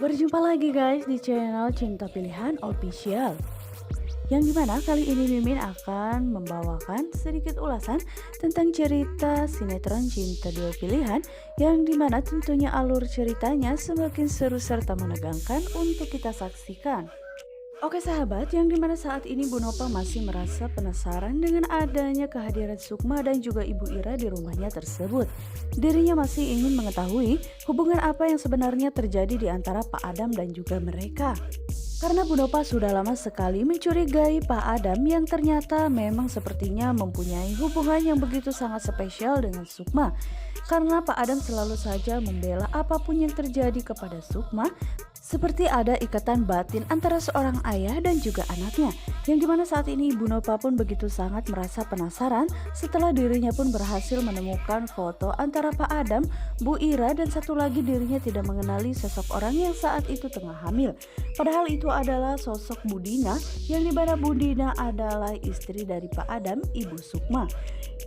Berjumpa lagi guys di channel Cinta Pilihan Official. Yang dimana kali ini Mimin akan membawakan sedikit ulasan tentang cerita sinetron Cinta Dua Pilihan, yang dimana tentunya alur ceritanya semakin seru serta menegangkan untuk kita saksikan. Oke sahabat, yang dimana saat ini Bu Nova masih merasa penasaran dengan adanya kehadiran Sukma dan juga Ibu Ira di rumahnya tersebut. Dirinya masih ingin mengetahui hubungan apa yang sebenarnya terjadi di antara Pak Adam dan juga mereka. Karena Bu Nova sudah lama sekali mencurigai Pak Adam yang ternyata memang sepertinya mempunyai hubungan yang begitu sangat spesial dengan Sukma. Karena Pak Adam selalu saja membela apapun yang terjadi kepada Sukma, seperti ada ikatan batin antara seorang ayah dan juga anaknya. Yang dimana saat ini Ibu Nova pun begitu sangat merasa penasaran setelah dirinya pun berhasil menemukan foto antara Pak Adam, Bu Ira, dan satu lagi dirinya tidak mengenali sosok orang yang saat itu tengah hamil. Padahal itu adalah sosok Budina, yang dimana Budina adalah istri dari Pak Adam, Ibu Sukma.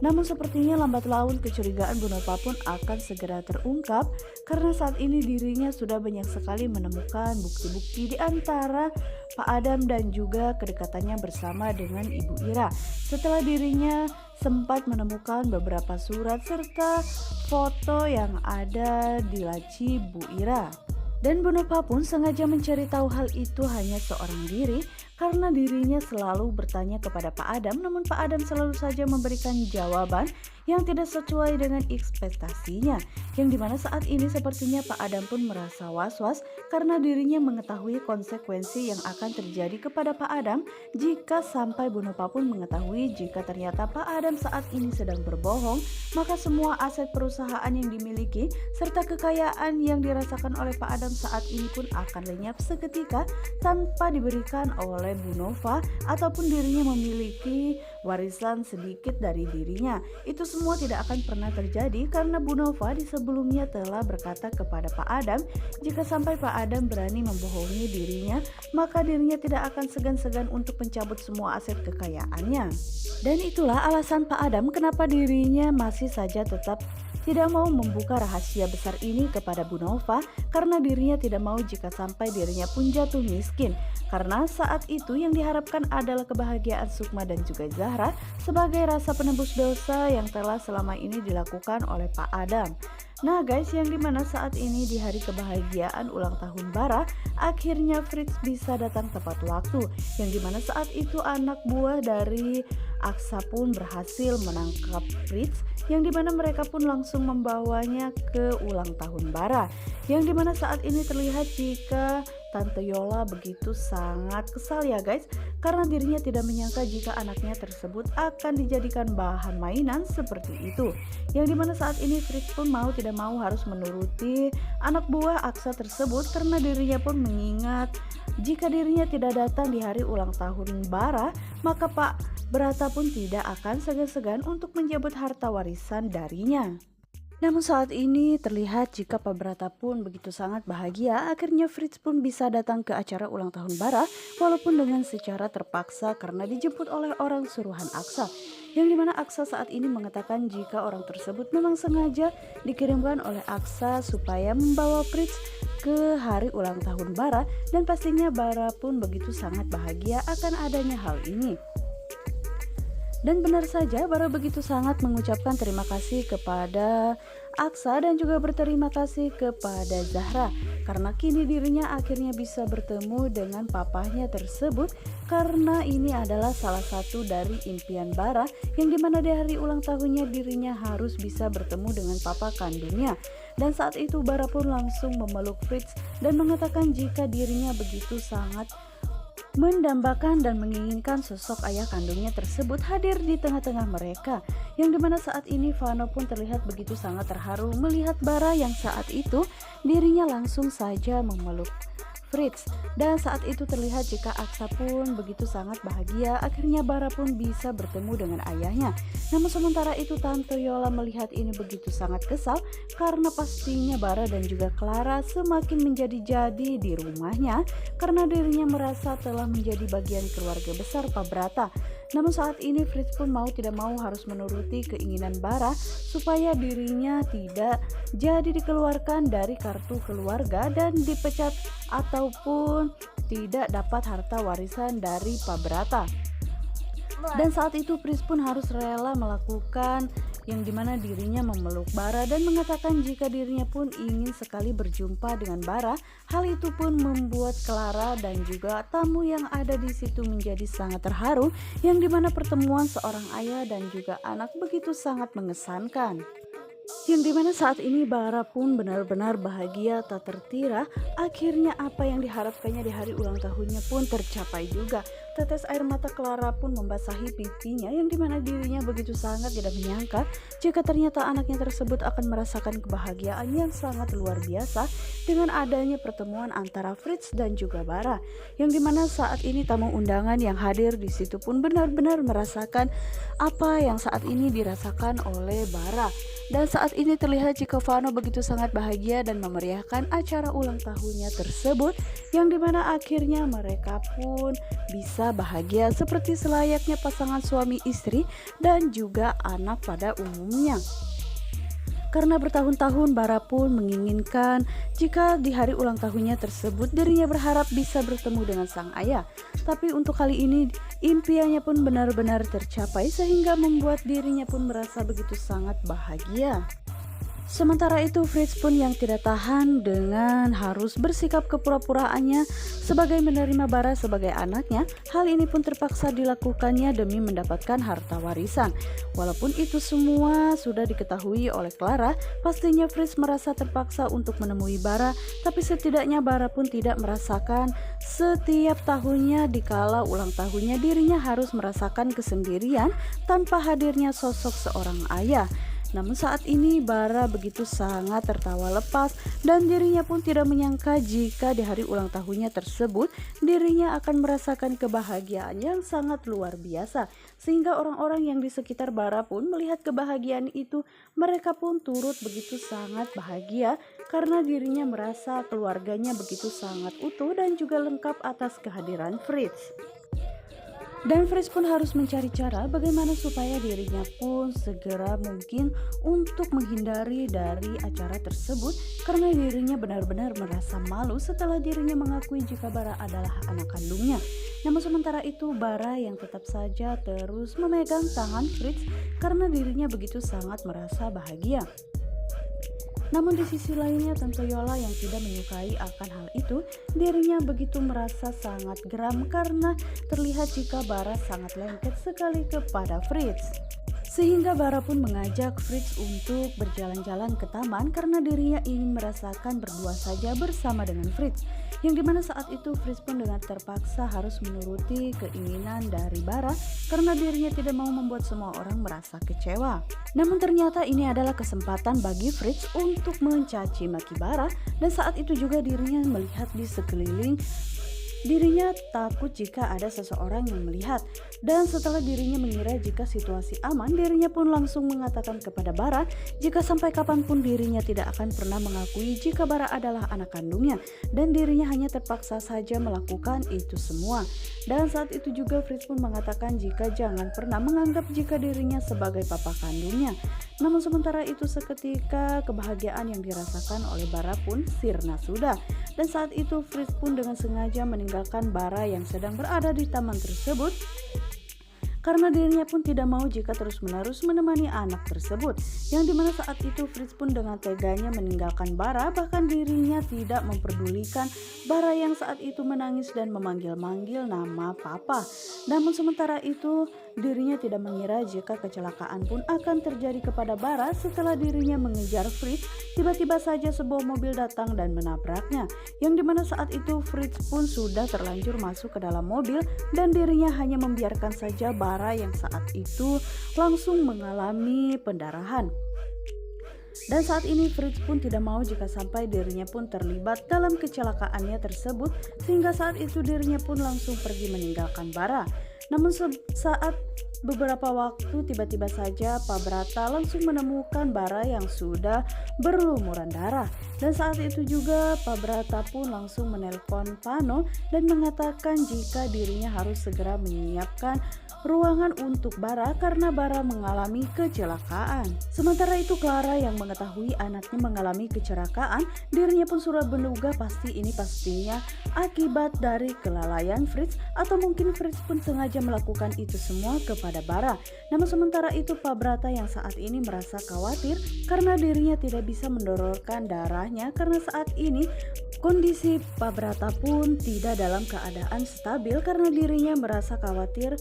Namun sepertinya lambat laun kecurigaan Bu Nova pun akan segera terungkap, karena saat ini dirinya sudah banyak sekali menemukan bukti-bukti di antara Pak Adam dan juga kedekatannya bersama dengan Ibu Ira. Setelah dirinya sempat menemukan beberapa surat serta foto yang ada di laci Bu Ira. Dan Bu Nova pun sengaja mencari tahu hal itu hanya seorang diri, karena dirinya selalu bertanya kepada Pak Adam, namun Pak Adam selalu saja memberikan jawaban yang tidak sesuai dengan ekspektasinya. Yang dimana saat ini sepertinya Pak Adam pun merasa was-was karena dirinya mengetahui konsekuensi yang akan terjadi kepada Pak Adam jika sampai Bu Nova pun mengetahui jika ternyata Pak Adam saat ini sedang berbohong, maka semua aset perusahaan yang dimiliki serta kekayaan yang dirasakan oleh Pak Adam saat ini pun akan lenyap seketika tanpa diberikan oleh Bu Nova, ataupun dirinya memiliki warisan sedikit dari dirinya. Itu semua tidak akan pernah terjadi karena Bu Nova di sebelumnya telah berkata kepada Pak Adam, jika sampai Pak Adam berani membohongi dirinya, maka dirinya tidak akan segan-segan untuk mencabut semua aset kekayaannya. Dan itulah alasan Pak Adam kenapa dirinya masih saja tetap tidak mau membuka rahasia besar ini kepada Bu Nova, karena dirinya tidak mau jika sampai dirinya pun jatuh miskin. Karena saat itu yang diharapkan adalah kebahagiaan Sukma dan juga Zahra sebagai rasa penebus dosa yang telah selama ini dilakukan oleh Pak Adam. Nah guys, yang dimana saat ini di hari kebahagiaan ulang tahun Bara, akhirnya Fritz bisa datang tepat waktu. Yang dimana saat itu anak buah dari Aksa pun berhasil menangkap Fritz, yang dimana mereka pun langsung membawanya ke ulang tahun Bara. Yang dimana saat ini terlihat jika Tante Yola begitu sangat kesal ya guys, karena dirinya tidak menyangka jika anaknya tersebut akan dijadikan bahan mainan seperti itu. Yang dimana saat ini Fritz pun mau tidak mau harus menuruti anak buah Aksa tersebut, karena dirinya pun mengingat jika dirinya tidak datang di hari ulang tahun Bara, maka Pak Brata pun tidak akan segan-segan untuk menjemput harta warisan darinya. Namun saat ini terlihat jika Pak Brata pun begitu sangat bahagia, akhirnya Fritz pun bisa datang ke acara ulang tahun Bara walaupun dengan secara terpaksa karena dijemput oleh orang suruhan Aksa. Yang dimana Aksa saat ini mengatakan jika orang tersebut memang sengaja dikirimkan oleh Aksa supaya membawa Fritz ke hari ulang tahun Bara, dan pastinya Bara pun begitu sangat bahagia akan adanya hal ini. Dan benar saja Bara begitu sangat mengucapkan terima kasih kepada Aksa dan juga berterima kasih kepada Zahra, karena kini dirinya akhirnya bisa bertemu dengan papahnya tersebut, karena ini adalah salah satu dari impian Bara, yang dimana di hari ulang tahunnya dirinya harus bisa bertemu dengan papa kandungnya. Dan saat itu Bara pun langsung memeluk Fritz dan mengatakan jika dirinya begitu sangat mendambakan dan menginginkan sosok ayah kandungnya tersebut hadir di tengah-tengah mereka. Yang dimana saat ini Vano pun terlihat begitu sangat terharu melihat Bara yang saat itu dirinya langsung saja memeluk Fritz. Dan saat itu terlihat jika Aksa pun begitu sangat bahagia, akhirnya Bara pun bisa bertemu dengan ayahnya. Namun sementara itu Tante Yola melihat ini begitu sangat kesal, karena pastinya Bara dan juga Clara semakin menjadi-jadi di rumahnya, karena dirinya merasa telah menjadi bagian keluarga besar Pak Brata. Namun saat ini Fritz pun mau tidak mau harus menuruti keinginan Bara supaya dirinya tidak jadi dikeluarkan dari kartu keluarga dan dipecat ataupun tidak dapat harta warisan dari Pak Brata. Dan saat itu Fritz pun harus rela melakukan yang dimana dirinya memeluk Bara dan mengatakan jika dirinya pun ingin sekali berjumpa dengan Bara. Hal itu pun membuat Clara dan juga tamu yang ada di situ menjadi sangat terharu, yang dimana pertemuan seorang ayah dan juga anak begitu sangat mengesankan. Yang dimana saat ini Bara pun benar-benar bahagia tak tertira. Akhirnya apa yang diharapkannya di hari ulang tahunnya pun tercapai juga. Tetes air mata Clara pun membasahi pipinya, yang dimana dirinya begitu sangat tidak menyangka jika ternyata anaknya tersebut akan merasakan kebahagiaan yang sangat luar biasa dengan adanya pertemuan antara Fritz dan juga Bara. Yang dimana saat ini tamu undangan yang hadir di situ pun benar-benar merasakan apa yang saat ini dirasakan oleh Bara. Dan saat ini terlihat jika Vano begitu sangat bahagia dan memeriahkan acara ulang tahunnya tersebut, yang dimana akhirnya mereka pun bisa bahagia seperti selayaknya pasangan suami istri dan juga anak pada umumnya. Karena bertahun-tahun Bara pun menginginkan jika di hari ulang tahunnya tersebut dirinya berharap bisa bertemu dengan sang ayah. Tapi untuk kali ini impiannya pun benar-benar tercapai sehingga membuat dirinya pun merasa begitu sangat bahagia. Sementara itu Fritz pun yang tidak tahan dengan harus bersikap kepura-puraannya sebagai menerima Bara sebagai anaknya. Hal ini pun terpaksa dilakukannya demi mendapatkan harta warisan. Walaupun itu semua sudah diketahui oleh Clara, pastinya Fritz merasa terpaksa untuk menemui Bara. Tapi setidaknya Bara pun tidak merasakan setiap tahunnya dikala ulang tahunnya dirinya harus merasakan kesendirian tanpa hadirnya sosok seorang ayah. Namun saat ini Bara begitu sangat tertawa lepas dan dirinya pun tidak menyangka jika di hari ulang tahunnya tersebut dirinya akan merasakan kebahagiaan yang sangat luar biasa. Sehingga orang-orang yang di sekitar Bara pun melihat kebahagiaan itu, mereka pun turut begitu sangat bahagia karena dirinya merasa keluarganya begitu sangat utuh dan juga lengkap atas kehadiran Fritz. Dan Fritz pun harus mencari cara bagaimana supaya dirinya pun segera mungkin untuk menghindari dari acara tersebut karena dirinya benar-benar merasa malu setelah dirinya mengakui jika Bara adalah anak kandungnya. Namun sementara itu Bara yang tetap saja terus memegang tangan Fritz karena dirinya begitu sangat merasa bahagia. Namun di sisi lainnya Tante Yola yang tidak menyukai akan hal itu, dirinya begitu merasa sangat geram karena terlihat jika Bara sangat lengket sekali kepada Fritz. Sehingga Bara pun mengajak Fritz untuk berjalan-jalan ke taman karena dirinya ingin merasakan berdua saja bersama dengan Fritz. Yang dimana saat itu Fritz pun dengan terpaksa harus menuruti keinginan dari Bara karena dirinya tidak mau membuat semua orang merasa kecewa. Namun ternyata ini adalah kesempatan bagi Fritz untuk mencaci maki Bara, dan saat itu juga dirinya melihat di sekeliling. Dirinya takut jika ada seseorang yang melihat, dan setelah dirinya mengira jika situasi aman, dirinya pun langsung mengatakan kepada Bara jika sampai kapanpun dirinya tidak akan pernah mengakui jika Bara adalah anak kandungnya, dan dirinya hanya terpaksa saja melakukan itu semua. Dan saat itu juga Fritz pun mengatakan jika jangan pernah menganggap jika dirinya sebagai papa kandungnya. Namun sementara itu seketika kebahagiaan yang dirasakan oleh Bara pun sirna sudah. Dan saat itu Fritz pun dengan sengaja meninggalkan Bara yang sedang berada di taman tersebut karena dirinya pun tidak mau jika terus-menerus menemani anak tersebut. Yang dimana saat itu Fritz pun dengan teganya meninggalkan Bara, bahkan dirinya tidak memperdulikan Bara yang saat itu menangis dan memanggil-manggil nama papa. Namun sementara itu dirinya tidak mengira jika kecelakaan pun akan terjadi kepada Bara setelah dirinya mengejar Fritz. Tiba-tiba saja sebuah mobil datang dan menabraknya. Yang dimana saat itu Fritz pun sudah terlanjur masuk ke dalam mobil dan dirinya hanya membiarkan saja Bara yang saat itu langsung mengalami pendarahan. Dan saat ini Fritz pun tidak mau jika sampai dirinya pun terlibat dalam kecelakaannya tersebut, sehingga saat itu dirinya pun langsung pergi meninggalkan Bara. Namun saat beberapa waktu tiba-tiba saja Pak Brata langsung menemukan Bara yang sudah berlumuran darah. Dan saat itu juga Pak Brata pun langsung menelpon Vano dan mengatakan jika dirinya harus segera menyiapkan ruangan untuk Bara karena Bara mengalami kecelakaan. Sementara itu Clara yang mengetahui anaknya mengalami kecelakaan, dirinya pun sudah menduga pastinya akibat dari kelalaian Fritz atau mungkin Fritz pun sengaja melakukan itu semua kepada Bara. Namun sementara itu Pak Brata yang saat ini merasa khawatir karena dirinya tidak bisa mendonorkan darahnya karena saat ini kondisi Pak Brata pun tidak dalam keadaan stabil karena dirinya merasa khawatir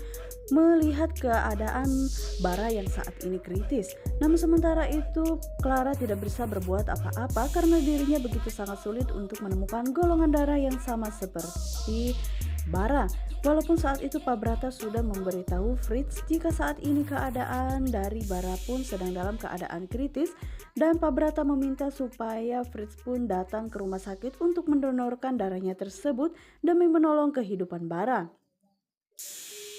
melihat keadaan Bara yang saat ini kritis. Namun sementara itu Clara tidak bisa berbuat apa-apa karena dirinya begitu sangat sulit untuk menemukan golongan darah yang sama seperti Bara. Walaupun saat itu Pak Brata sudah memberitahu Fritz jika saat ini keadaan dari Bara pun sedang dalam keadaan kritis dan Pak Brata meminta supaya Fritz pun datang ke rumah sakit untuk mendonorkan darahnya tersebut demi menolong kehidupan Bara.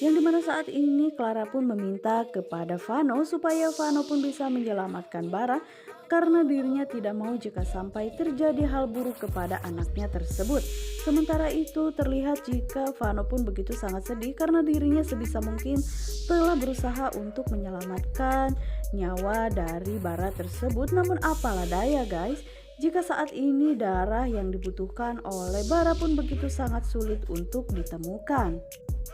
Yang dimana saat ini Clara pun meminta kepada Vano supaya Vano pun bisa menyelamatkan Bara karena dirinya tidak mau jika sampai terjadi hal buruk kepada anaknya tersebut. Sementara itu terlihat jika Vano pun begitu sangat sedih karena dirinya sebisa mungkin telah berusaha untuk menyelamatkan nyawa dari Bara tersebut. Namun apalah daya guys, jika saat ini darah yang dibutuhkan oleh Bara pun begitu sangat sulit untuk ditemukan.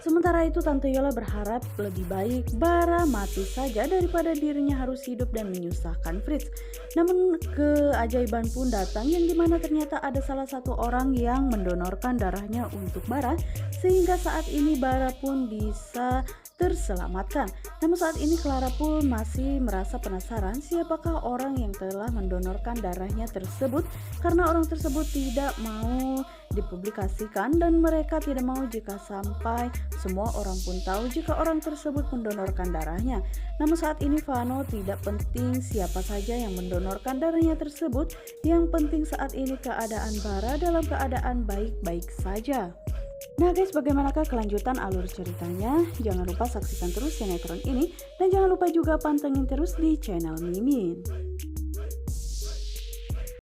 Sementara itu Tante Yola berharap lebih baik Bara mati saja daripada dirinya harus hidup dan menyusahkan Fritz. Namun keajaiban pun datang yang dimana ternyata ada salah satu orang yang mendonorkan darahnya untuk Bara sehingga saat ini Bara pun bisa terselamatkan. Namun saat ini Clara pun masih merasa penasaran siapakah orang yang telah mendonorkan darahnya tersebut karena orang tersebut tidak mau dipublikasikan dan mereka tidak mau jika sampai semua orang pun tahu jika orang tersebut mendonorkan darahnya. Namun saat ini Vano tidak penting siapa saja yang mendonorkan darahnya tersebut, yang penting saat ini keadaan Bara dalam keadaan baik-baik saja. Nah guys, bagaimanakah kelanjutan alur ceritanya? Jangan lupa saksikan terus sinetron ini dan jangan lupa juga pantengin terus di channel Mimin.